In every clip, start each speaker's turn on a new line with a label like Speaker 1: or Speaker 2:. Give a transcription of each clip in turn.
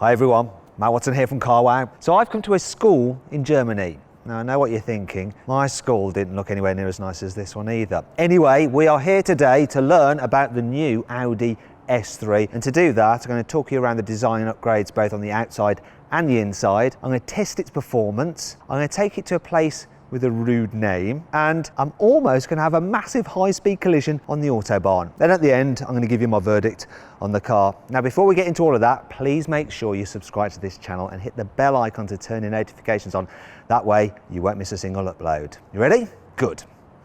Speaker 1: Hi everyone, Matt Watson here from Carwow. So I've come to a school in Germany. Now I know what you're thinking, my school didn't look anywhere near as nice as this one either. Anyway, we are here today to learn about the new Audi S3, and to do that I'm going to talk you around the design upgrades both on the outside and the inside. I'm going to test its performance, I'm going to take it to a place with a rude name, and I'm almost going to have a massive high-speed collision on the Autobahn. Then at the end, I'm going to give you my verdict on the car. Now, before we get into all of that, please make sure you subscribe to this channel and hit the bell icon to turn your notifications on. That way, you won't miss a single upload. You ready? Good.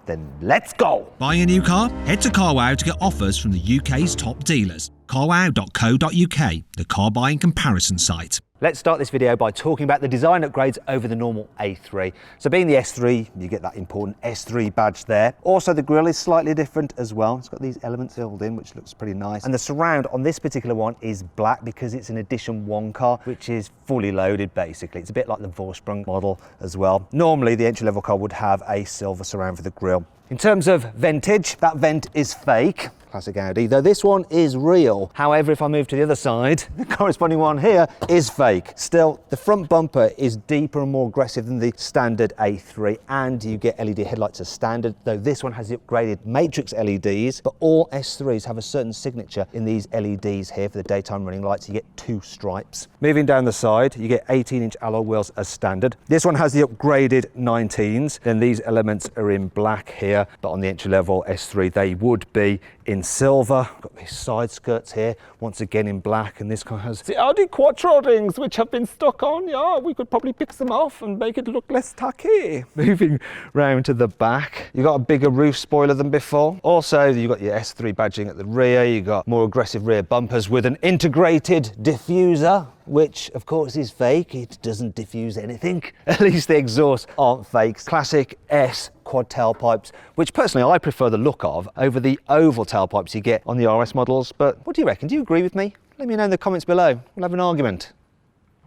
Speaker 1: Then let's go.
Speaker 2: Buying a new car? Head to Carwow to get offers from the UK's top dealers. carwow.co.uk, the car buying comparison site.
Speaker 1: Let's start this video by talking about the design upgrades over the normal A3. So being the S3, you get that important S3 badge there. Also, the grille is slightly different as well. It's got these elements filled in, which looks pretty nice. And the surround on this particular one is black because it's an Edition 1 car, which is fully loaded basically. It's a bit like the Vorsprung model as well. Normally, the entry-level car would have a silver surround for the grille. In terms of ventage, that vent is fake. Classic Audi, though this one is real. However, if I move to the other side, the corresponding one here is fake. Still, the front bumper is deeper and more aggressive than the standard A3, and you get LED headlights as standard, though this one has the upgraded matrix LEDs, but all S3s have a certain signature in these LEDs here for the daytime running lights. You get 2 stripes. Moving down the side, you get 18-inch alloy wheels as standard. This one has the upgraded 19s, then these elements are in black here, but on the entry-level S3, they would be in silver. Got these side skirts here, once again in black, and this car has the Audi Quattro rings, which have been stuck on. Yeah, we could probably pick them off and make it look less tacky. Moving round to the back, you got a bigger roof spoiler than before. Also, you got your S3 badging at the rear. You got more aggressive rear bumpers with an integrated diffuser, which of course is fake. It doesn't diffuse anything. At least the exhausts aren't fake. Classic S quad tailpipes, which personally I prefer the look of over the oval tailpipes you get on the RS models. But what do you reckon? Do you agree with me? Let me know in the comments below. We'll have an argument.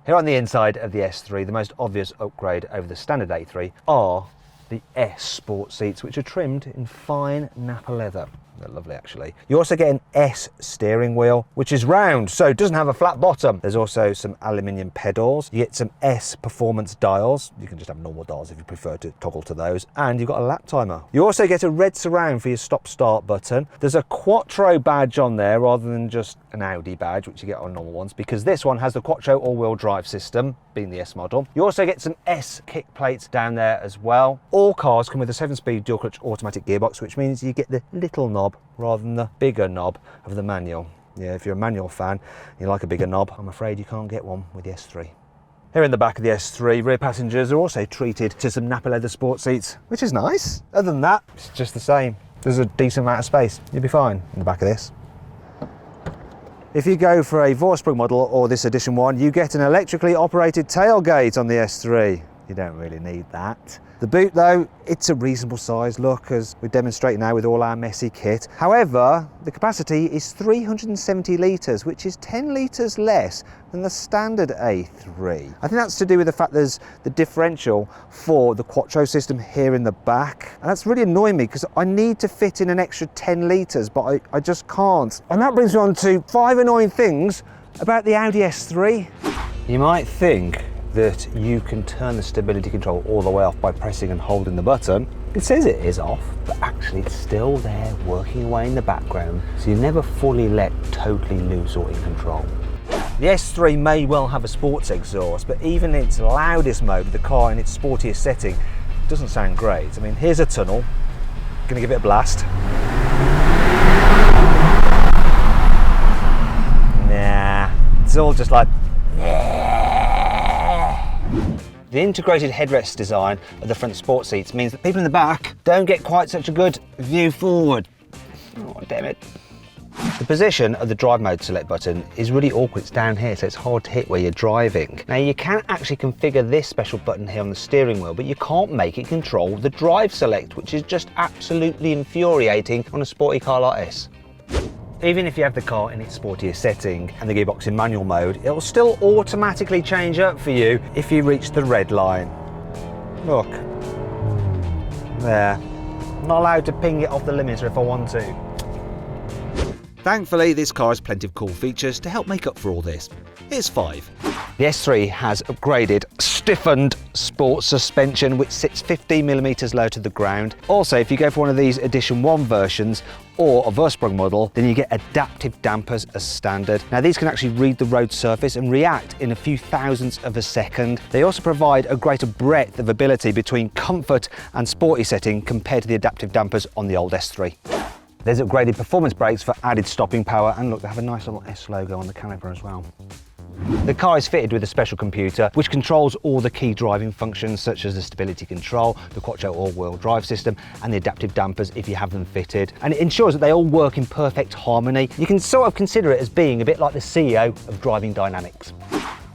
Speaker 1: Here on the inside of the S3, the most obvious upgrade over the standard A3 are the S sport seats, which are trimmed in fine Napa leather. They're lovely actually. You also get an S steering wheel, which is round, so it doesn't have a flat bottom. There's also some aluminium pedals. You get some S performance dials. You can just have normal dials if you prefer to toggle to those. And you've got a lap timer. You also get a red surround for your stop start button. There's a Quattro badge on there rather than just an Audi badge, which you get on normal ones, because this one has the Quattro all-wheel drive system, being the S model. You also get some S kick plates down there as well. All cars come with a 7-speed dual clutch automatic gearbox, which means you get the little knob rather than the bigger knob of the manual. Yeah, if you're a manual fan, you like a bigger knob, I'm afraid you can't get one with the S3. Here in the back of the S3, rear passengers are also treated to some Napa leather sport seats, which is nice. Other than that, it's just the same. There's a decent amount of space. You'll be fine in the back of this. If you go for a Vorsprung model or this Edition 1, you get an electrically operated tailgate on the S3. You don't really need that. The boot though, it's a reasonable size look, as we're demonstrating now with all our messy kit. However, the capacity is 370 litres, which is 10 litres less than the standard A3. I think that's to do with the fact there's the differential for the Quattro system here in the back. And that's really annoying me because I need to fit in an extra 10 litres, but I just can't. And that brings me on to 5 annoying things about the Audi S3. You might think that you can turn the stability control all the way off by pressing and holding the button. It says it is off, but actually it's still there working away in the background, so you never fully let totally loose or in control. The S3 may well have a sports exhaust, but even in its loudest mode, the car in its sportiest setting, it doesn't sound great. I mean, here's a tunnel, gonna give it a blast. Nah, it's all just like, The integrated headrest design of the front sport seats means that people in the back don't get quite such a good view forward. Oh, damn it. The position of the drive mode select button is really awkward. It's down here, so it's hard to hit where you're driving. Now, you can actually configure this special button here on the steering wheel, but you can't make it control the drive select, which is just absolutely infuriating on a sporty car like this. Even if you have the car in its sportiest setting and the gearbox in manual mode, it'll still automatically change up for you if you reach the red line. Look, there. I'm not allowed to ping it off the limiter if I want to. Thankfully, this car has plenty of cool features to help make up for all this. Here's 5. The S3 has upgraded stiffened sports suspension, which sits 15mm low to the ground. Also, if you go for one of these Edition 1 versions or a Vorsprung model, then you get adaptive dampers as standard. Now, these can actually read the road surface and react in a few thousandths of a second. They also provide a greater breadth of ability between comfort and sporty setting compared to the adaptive dampers on the old S3. There's upgraded performance brakes for added stopping power, and look, they have a nice little S logo on the caliper as well. The car is fitted with a special computer which controls all the key driving functions such as the stability control, the Quattro all-wheel drive system and the adaptive dampers if you have them fitted. And it ensures that they all work in perfect harmony. You can sort of consider it as being a bit like the CEO of driving dynamics.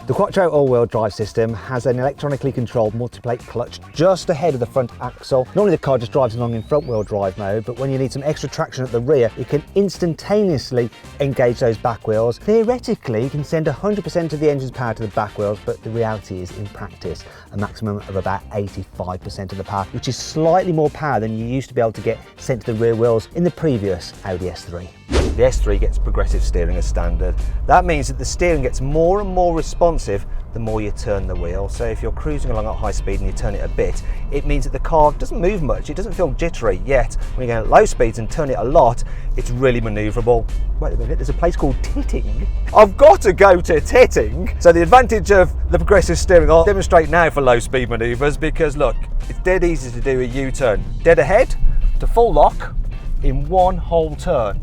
Speaker 1: The Quattro all-wheel drive system has an electronically controlled multi-plate clutch just ahead of the front axle. Normally the car just drives along in front-wheel drive mode, but when you need some extra traction at the rear, it can instantaneously engage those back wheels. Theoretically, you can send 100% of the engine's power to the back wheels, but the reality is, in practice, a maximum of about 85% of the power, which is slightly more power than you used to be able to get sent to the rear wheels in the previous Audi S3. The S3 gets progressive steering as standard. That means that the steering gets more and more responsive the more you turn the wheel. So if you're cruising along at high speed and you turn it a bit, it means that the car doesn't move much, it doesn't feel jittery, yet when you're going at low speeds and turn it a lot, it's really manoeuvrable. Wait a minute, there's a place called Titting. I've got to go to Titting. So the advantage of the progressive steering, I'll demonstrate now for low speed manoeuvres, because look, it's dead easy to do a U-turn. Dead ahead to full lock in one whole turn.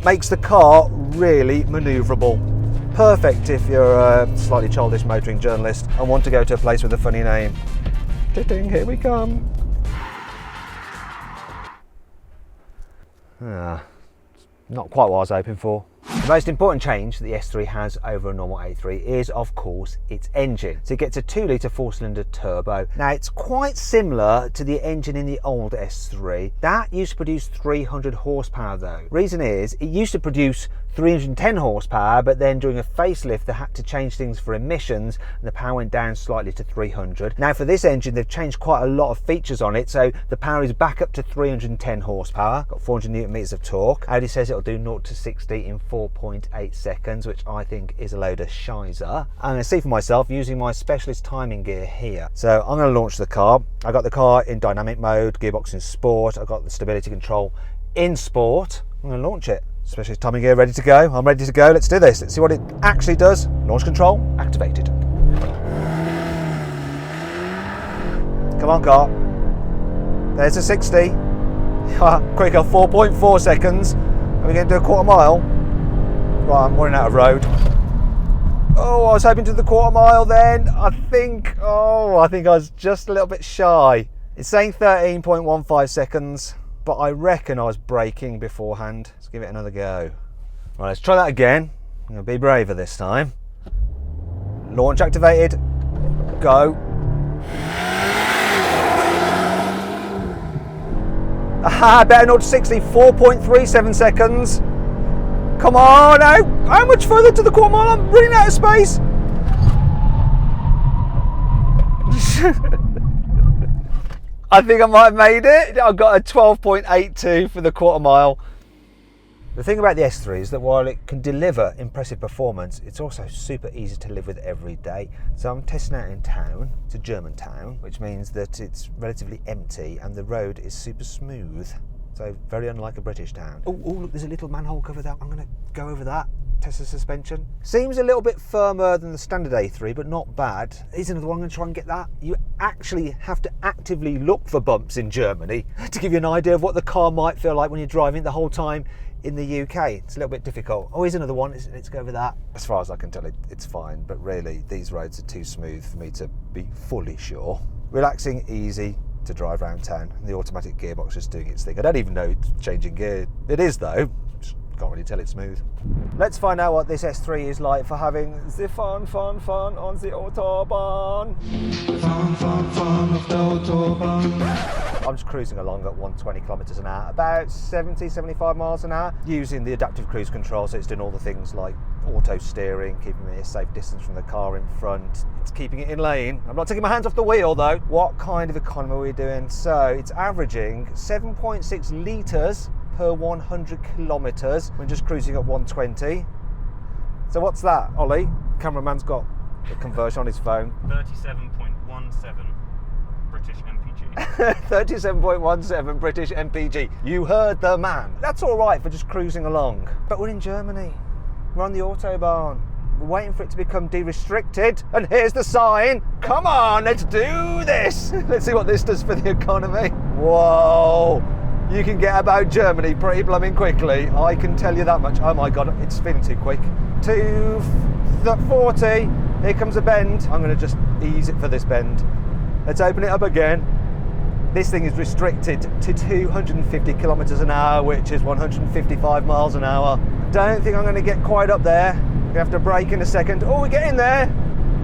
Speaker 1: Makes the car really manoeuvrable. Perfect if you're a slightly childish motoring journalist and want to go to a place with a funny name. Titting, here we come. Not quite what I was hoping for. The most important change that the S3 has over a normal A3 is, of course, its engine. So it gets a 2-litre 4-cylinder turbo. Now, it's quite similar to the engine in the old S3. That used to produce 300 horsepower though. Reason is, it used to produce 310 horsepower, but then during a facelift they had to change things for emissions and the power went down slightly to 300. Now for this engine they've changed quite a lot of features on it, so the power is back up to 310 horsepower, got 400 newton meters of torque. Audi says it'll do 0 to 60 in 4.8 seconds, which I think is a load of shizer. I'm going to see for myself using my specialist timing gear here. So I'm going to launch the car. I got the car in dynamic mode, gearbox in sport, I've got the stability control in sport. I'm going to launch it. Specialist timing gear ready to go. I'm ready to go. Let's do this. Let's see what it actually does. Launch control activated. Come on, car. There's a 60. Quicker, 4.4 seconds. Are we going to do a quarter mile? Right, I'm running out of road. Oh, I was hoping to do the quarter mile then. I think I was just a little bit shy. It's saying 13.15 seconds. But I reckon I was braking beforehand. Let's give it another go. Right, let's try that again. I'm going to be braver this time. Launch activated. Go. Aha, better 0 to 60, 4.37 seconds. Come on now. How much further to the quarter mile? I'm running out of space. I think I might have made it. I got a 12.82 for the quarter mile. The thing about the S3 is that while it can deliver impressive performance, it's also super easy to live with every day. So I'm testing out in town. It's a German town, which means that it's relatively empty and the road is super smooth. So very unlike a British town. Oh, look, there's a little manhole cover there. I'm going to go over that. Test the suspension. Seems a little bit firmer than the standard A3, but not bad. Here's another one. I'm going to try and get that. You actually have to actively look for bumps in Germany to give you an idea of what the car might feel like when you're driving the whole time in the UK. It's a little bit difficult. Oh, here's another one. Let's go over that. As far as I can tell, it's fine, but really these roads are too smooth for me to be fully sure. Relaxing, easy to drive around town. The automatic gearbox is doing its thing. I don't even know it's changing gear. It is though. Can't really tell it's smooth. Let's find out what this S3 is like for having the fun on the Autobahn. Fun of the Autobahn. I'm just cruising along at 120 kilometers an hour, about 70-75 miles an hour, using the adaptive cruise control, so it's doing all the things like auto steering, keeping me a safe distance from the car in front. It's keeping it in lane. I'm not taking my hands off the wheel though. What kind of economy are we doing? So it's averaging 7.6 litres per 100 kilometers when just cruising at 120. So what's that, Ollie? Cameraman's got the conversion on his phone.
Speaker 3: 37.17 British MPG.
Speaker 1: 37.17 British MPG. You heard the man. That's all right for just cruising along. But we're in Germany. We're on the Autobahn. We're waiting for it to become de-restricted. And here's the sign. Come on, let's do this. Let's see what this does for the economy. Whoa. You can get about Germany pretty blooming quickly. I can tell you that much. Oh my God, it's spinning too quick. 240. Here comes a bend. I'm going to just ease it for this bend. Let's open it up again. This thing is restricted to 250 kilometers an hour, which is 155 miles an hour. Don't think I'm going to get quite up there. We have to brake in a second. Oh, we're getting there.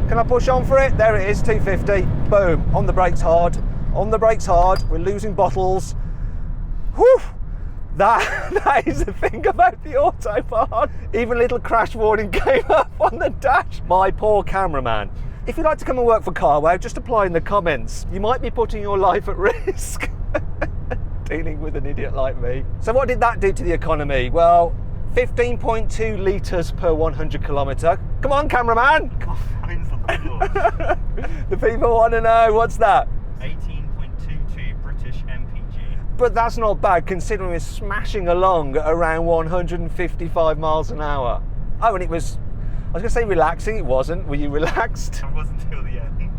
Speaker 1: Can I push on for it? There it is, 250. Boom. On the brakes hard. On the brakes hard. We're losing bottles. Whew. That is the thing about the Autobahn. Even a little crash warning came up on the dash. My poor cameraman. If you'd like to come and work for Carwow, just apply in the comments. You might be putting your life at risk dealing with an idiot like me. So what did that do to the economy? Well, 15.2 litres per 100 kilometre. Come on, cameraman.
Speaker 3: Fines on the floor.
Speaker 1: The people want to know, what's that?
Speaker 3: 18.22 British MPG.
Speaker 1: But that's not bad considering we're smashing along at around 155 miles an hour. Oh, and it was, I was going to say relaxing, it wasn't. Were you relaxed?
Speaker 3: I wasn't till the end.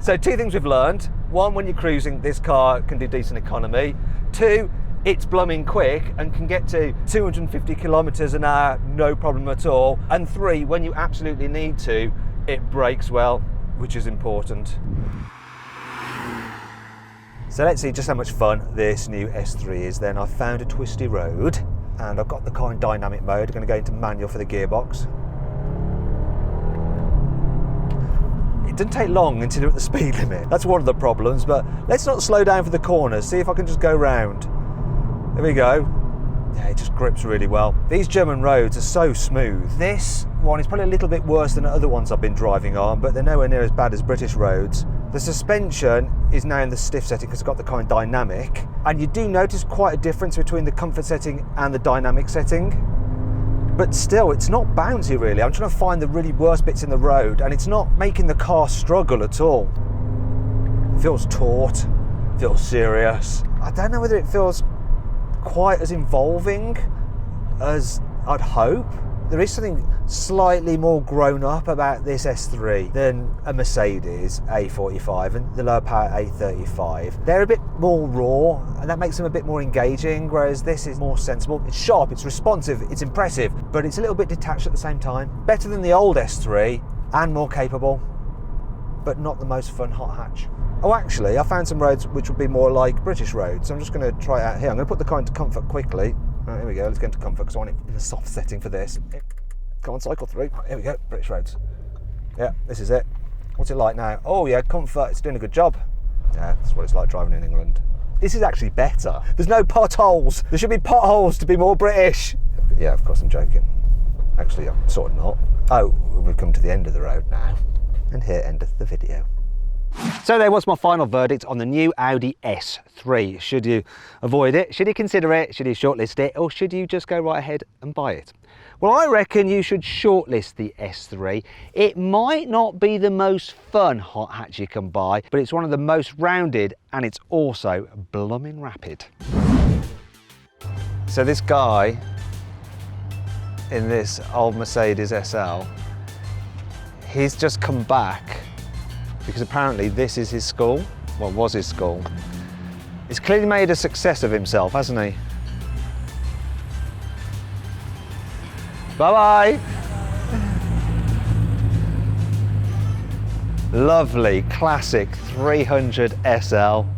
Speaker 1: So 2 things we've learned. 1, when you're cruising, this car can do decent economy. 2, it's blooming quick and can get to 250 kilometers an hour, no problem at all. And 3, when you absolutely need to, it brakes well, which is important. So let's see just how much fun this new S3 is then. I've found a twisty road and I've got the car in dynamic mode. I'm going to go into manual for the gearbox. It doesn't take long until you're at the speed limit. That's one of the problems, but let's not slow down for the corners. See if I can just go round. There we go. Yeah, it just grips really well. These German roads are so smooth. This one is probably a little bit worse than the other ones I've been driving on, but they're nowhere near as bad as British roads. The suspension is now in the stiff setting because it's got the kind of dynamic, and you do notice quite a difference between the comfort setting and the dynamic setting. But still, it's not bouncy really. I'm trying to find the really worst bits in the road, and it's not making the car struggle at all. It feels taut, feels serious. I don't know whether it feels quite as involving as I'd hope. There is something slightly more grown up about this S3 than a Mercedes A45 and the lower power A35. They're a bit more raw and that makes them a bit more engaging, whereas this is more sensible. It's sharp, it's responsive, it's impressive, but it's a little bit detached at the same time. Better than the old S3 and more capable, but not the most fun hot hatch. Oh, actually, I found some roads which would be more like British roads, so I'm just going to try it out here. I'm going to put the car into comfort quickly. Right, here we go, let's get into comfort because I want it in a soft setting for this. Come on, cycle through. Here we go, British roads. Yeah, this is it. What's it like now? Oh yeah, comfort, it's doing a good job. Yeah, that's what it's like driving in England. This is actually better. There's no potholes. There should be potholes to be more British. Yeah, of course I'm joking. Actually, I'm sort of not. Oh, we've come to the end of the road now. And here endeth the video. So there was my final verdict on the new Audi S3. Should you avoid it? Should you consider it? Should you shortlist it? Or should you just go right ahead and buy it? Well, I reckon you should shortlist the S3. It might not be the most fun hot hatch you can buy, but it's one of the most rounded and it's also blooming rapid. So this guy in this old Mercedes SL, he's just come back because apparently this is his school, well, was his school. He's clearly made a success of himself, hasn't he? Bye-bye. Lovely, classic 300 SL.